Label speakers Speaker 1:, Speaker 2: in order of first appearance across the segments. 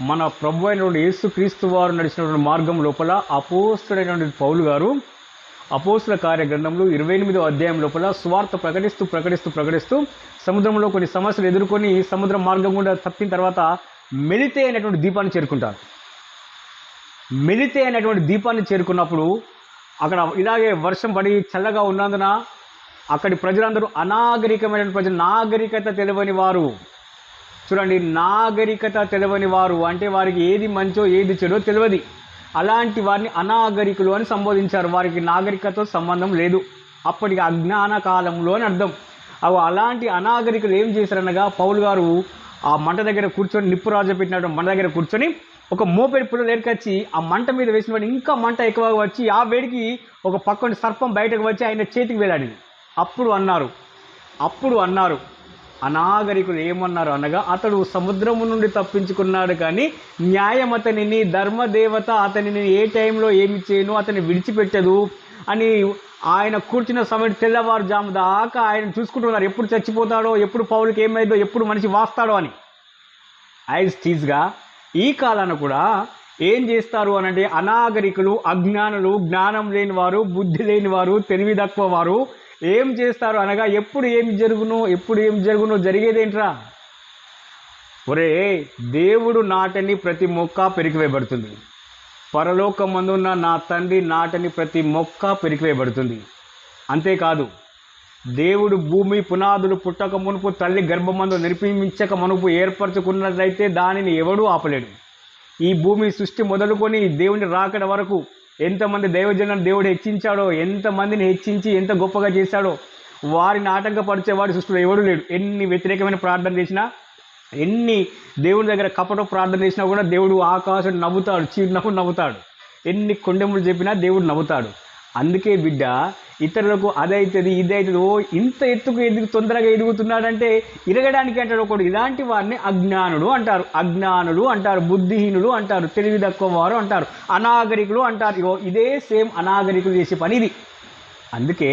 Speaker 1: మన ప్రభు అయినటువంటి యేసుక్రీస్తు వారు నడిచినటువంటి మార్గం లోపల అపోస్తుడైనటువంటి పౌలు గారు అపోస్తుల కార్య గ్రంథంలో 28వ అధ్యాయం లోపల సువార్త ప్రకటిస్తూ సముద్రంలో కొన్ని సమస్యలు ఎదుర్కొని సముద్ర మార్గం గుండా తప్పిన తర్వాత మెలితే అనేటువంటి దీపాన్ని చేరుకుంటారు. మెలితే అనేటువంటి దీపాన్ని చేరుకున్నప్పుడు అక్కడ ఇలాగే వర్షం పడి చల్లగా ఉన్నందున అక్కడి ప్రజలందరూ అనాగరికమైన ప్రజలు, నాగరికత తెలియని వారు. చూడండి, నాగరికత తెలియని వారు అంటే వారికి ఏది మంచో ఏది చెడో తెలియదు. అలాంటి వారిని అనాగరికులు అని సంబోధించారు. వారికి నాగరికతతో సంబంధం లేదు. అప్పటికి అజ్ఞాన కాలంలో అని అర్థం. అలాంటి అనాగరికులు ఏం చేశారనగా పౌలు గారు ఆ మంట దగ్గర కూర్చొని, నిప్పురాజు పెట్టినట్టు మంట దగ్గర కూర్చొని ఒక మోపెడి పుల్ల ఏర్కొచ్చి ఆ మంట మీద వేసినప్పుడు ఇంకా మంట ఎక్కువగా వచ్చి ఆ వేడికి ఒక పక్కన సర్పం బయటకు వచ్చి ఆయన చేతికి వేలాడింది. అప్పుడు అన్నారు అనాగరికులు ఏమన్నారు అనగా, అతడు సముద్రము నుండి తప్పించుకున్నాడు కానీ న్యాయం అతనిని, ధర్మదేవత అతనిని ఏ టైంలో ఏమి చేయను అతన్ని విడిచిపెట్టదు అని ఆయన కూర్చున్న సమయం తెల్లవారుజాము దాకా ఆయన చూసుకుంటున్నారు. ఎప్పుడు చచ్చిపోతాడో, ఎప్పుడు పౌలుకి ఏమైందో, ఎప్పుడు మనిషి వాస్తాడో అని. యాజ్ టీజ్గా ఈ కాలాన కూడా ఏం చేస్తారు అనంటే అనాగరికులు, అజ్ఞానులు, జ్ఞానం లేని వారు, బుద్ధి లేని వారు, తెలివి తక్కువ వారు ఏం చేస్తారు అనగా ఎప్పుడు ఏం జరుగునో జరిగేదేంట్రా. ఒరే, దేవుడు నాటని ప్రతి మొక్క పెరికివేయబడుతుంది. పరలోకమందున్న నా తండ్రి నాటని ప్రతి మొక్క పెరికివేయబడుతుంది. అంతేకాదు, దేవుడు భూమి పునాదులు పుట్టక మునుపు, తల్లి గర్భమందు నిర్మించక మునుపు ఏర్పరచుకున్నట్లయితే దానిని ఎవడూ ఆపలేడు. ఈ భూమి సృష్టి మొదలుకొని దేవుని రాకడ వరకు ఎంతమంది దైవజనులను దేవుడు హెచ్చించాడో, ఎంతమందిని హెచ్చించి ఎంత గొప్పగా చేశాడో, వారిని ఆటంకపరిచేవాడి సృష్టిలో ఎవడూ లేడు. ఎన్ని వ్యతిరేకమైన ప్రార్థన చేసినా, ఎన్ని దేవుని దగ్గర కపట ప్రార్థన చేసినా కూడా దేవుడు ఆకాశం నవ్వుతాడు, చిరునవ్వు నవ్వుతాడు. ఎన్ని కొండెములు చెప్పినా దేవుడు నవ్వుతాడు. అందుకే బిడ్డ, ఇతరులకు అదైతుంది ఇదైతుంది, ఓ ఇంత ఎత్తుకు తొందరగా ఎదుగుతున్నాడంటే ఇరగడానికి అంటాడు ఒకడు. ఇలాంటి వారిని అజ్ఞానులు అంటారు, బుద్ధిహీనులు అంటారు, తెలివి తక్కువ వారు అంటారు, అనాగరికులు అంటారు. ఇదే సేమ్ అనాగరికులు చేసే పని ఇది. అందుకే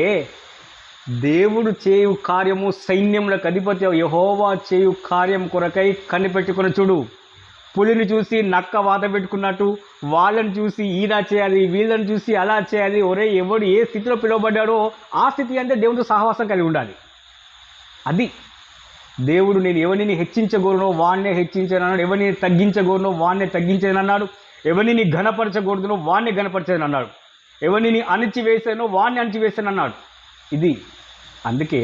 Speaker 1: దేవుడు చేయు కార్యము, సైన్యములకు అధిపతి యెహోవా చేయు కార్యం కొరకై కనిపెట్టుకుని చూడు. పులిని చూసి నక్క వాత పెట్టుకున్నట్టు వాళ్ళని చూసి ఇలా చేయాలి, వీళ్ళని చూసి అలా చేయాలి. ఒరే, ఎవడు ఏ స్థితిలో పిలువబడ్డాడో ఆ స్థితి అంటే దేవుడితో సహవాసం కలిగి ఉండాలి. అది దేవుడు, నేను ఎవరిని హెచ్చించగోరునో వాణ్ణే హెచ్చించానన్నాడు, ఎవరిని తగ్గించగోరునో వాణ్ణే తగ్గించానన్నాడు, ఎవరిని ఘనపరచకూడదునో వాణ్ణే ఘనపరచానన్నాడు, ఎవరిని అణిచివేసానో వాణ్ణి అణిచివేశానన్నాడు. ఇది అందుకే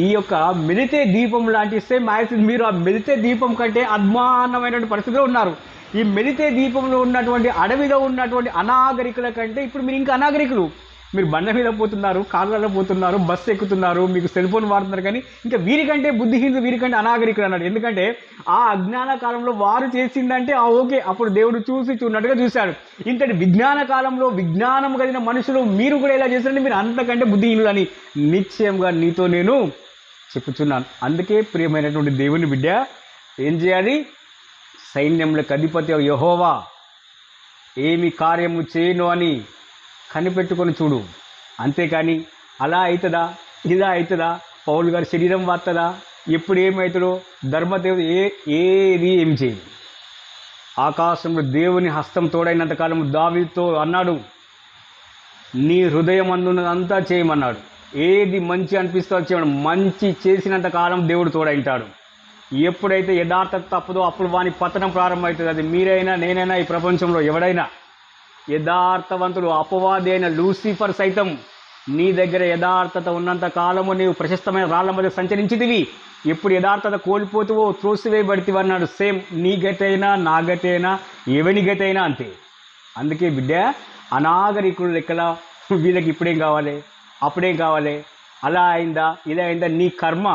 Speaker 1: ఈ యొక్క మెలితే దీపం లాంటి సేమ్ మీరు ఆ మెలితే దీపం కంటే అద్మానమైనటువంటి పరిస్థితిలో ఉన్నారు. ఈ మెలితే దీపంలో ఉన్నటువంటి అడవిలో ఉన్నటువంటి అనాగరికుల కంటే ఇప్పుడు మీరు ఇంకా అనాగరికులు. మీరు బండ మీద పోతున్నారు, కార్లలో పోతున్నారు, బస్సు ఎక్కుతున్నారు, మీకు సెల్ ఫోన్ వాడుతున్నారు, కానీ ఇంకా వీరికంటే బుద్ధిహీనులు, వీరికంటే అనాగరికులు అన్నాడు. ఎందుకంటే ఆ అజ్ఞాన కాలంలో వారు చేసిందంటే ఓకే, అప్పుడు దేవుడు చూసినట్టుగా చూశాడు. ఇంతటి విజ్ఞాన కాలంలో విజ్ఞానం కలిగిన మనుషులు మీరు కూడా ఇలా చేశారంటే మీరు అంతకంటే బుద్ధిహీనులు అని నిశ్చయంగా నీతో నేను చెప్పుచున్నాను. అందుకే ప్రియమైనటువంటి దేవుని బిడ్డ ఏం చేయాలి? సైన్యములకు అధిపతి యెహోవా ఏమి కార్యము చేయను అని కనిపెట్టుకొని చూడు. అంతేకాని అలా అవుతుందా, ఇలా అవుతుందా, పౌలు గారి శరీరం వార్తదా, ఎప్పుడు ఏమవుతుందో, ధర్మదేవుడు ఏది ఏమి చేయదు. ఆకాశంలో దేవుని హస్తం తోడైనంతకాలం దావీదుతో అన్నాడు, నీ హృదయం అందున్నదంతా చేయమన్నాడు. ఏది మంచి అనిపిస్తుందో చేయమని. మంచి చేసినంత కాలం దేవుడు తోడైంటాడు. ఎప్పుడైతే యథార్థత తప్పదో అప్పుడు వాని పతనం ప్రారంభమవుతుంది. అది మీరైనా నేనైనా ఈ ప్రపంచంలో ఎవడైనా. యథార్థవంతుడు అపవాది అయిన లూసిఫర్ సైతం నీ దగ్గర యథార్థత ఉన్నంత కాలము నీవు ప్రశస్తమైన రాళ్ల మధ్య సంచరించితివి. ఎప్పుడు యథార్థత కోల్పోతువో త్రోసివేయబడితివి అన్నాడు. సేమ్ నీ గతైనా నా గతైనా ఎవని గతైనా అంతే. అందుకే బిడ్డ, అనాగరికులు లెక్కల వీళ్ళకి ఇప్పుడేం కావాలి, అప్పుడేం కావాలి, అలా అయిందా ఇలా అయిందా, నీ కర్మ.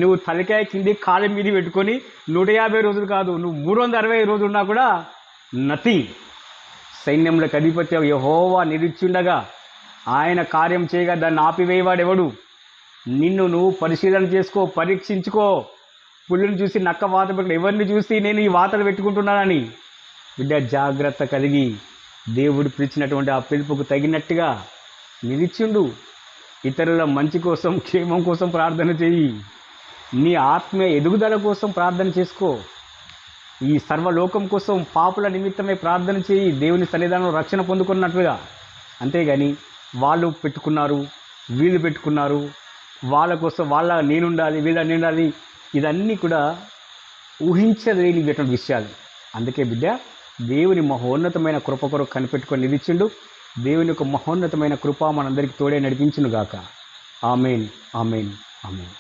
Speaker 1: నువ్వు తలకాయ కింది కాళ్ళ మీద పెట్టుకొని 150 రోజులు కాదు, నువ్వు 365 రోజులు ఉన్నా కూడా నథింగ్. సైన్యములకు అధిపతి యెహోవా నిలిచుండగా ఆయన కార్యం చేయగా దాన్ని ఆపివేయవాడెవడు? నిన్ను నువ్వు పరిశీలన చేసుకో, పరీక్షించుకో. పుల్లుని చూసి నక్క వాత పెట్టు, ఎవరిని చూసి నేను ఈ వాతలు పెట్టుకుంటున్నానని. బిడ్డ, జాగ్రత్త కలిగి దేవుడు పిలిచినటువంటి ఆ పిలుపుకు తగినట్టుగా నిలిచిండు. ఇతరుల మంచి కోసం, క్షేమం కోసం ప్రార్థన చెయ్యి. నీ ఆత్మీయ ఎదుగుదల కోసం ప్రార్థన చేసుకో. ఈ సర్వలోకం కోసం పాపుల నిమిత్తమే ప్రార్థన చేయి, దేవుని సన్నిధానంలో రక్షణ పొందుకున్నట్లుగా. అంతేగాని వాళ్ళు పెట్టుకున్నారు, వీళ్ళు పెట్టుకున్నారు, వాళ్ళ కోసం నేనుండాలి, వీళ్ళ నేనుండాలి, ఇదన్నీ కూడా ఊహించలేనిటువంటి విషయాలు. అందుకే బిడ్డ, దేవుని మహోన్నతమైన కృప కొరకు కనిపెట్టుకొని నిలిచిండు. దేవుని యొక్క మహోన్నతమైన కృప మనందరికీ తోడే నడిపించును గాక. ఆమేన్, ఆమేన్, ఆమేన్.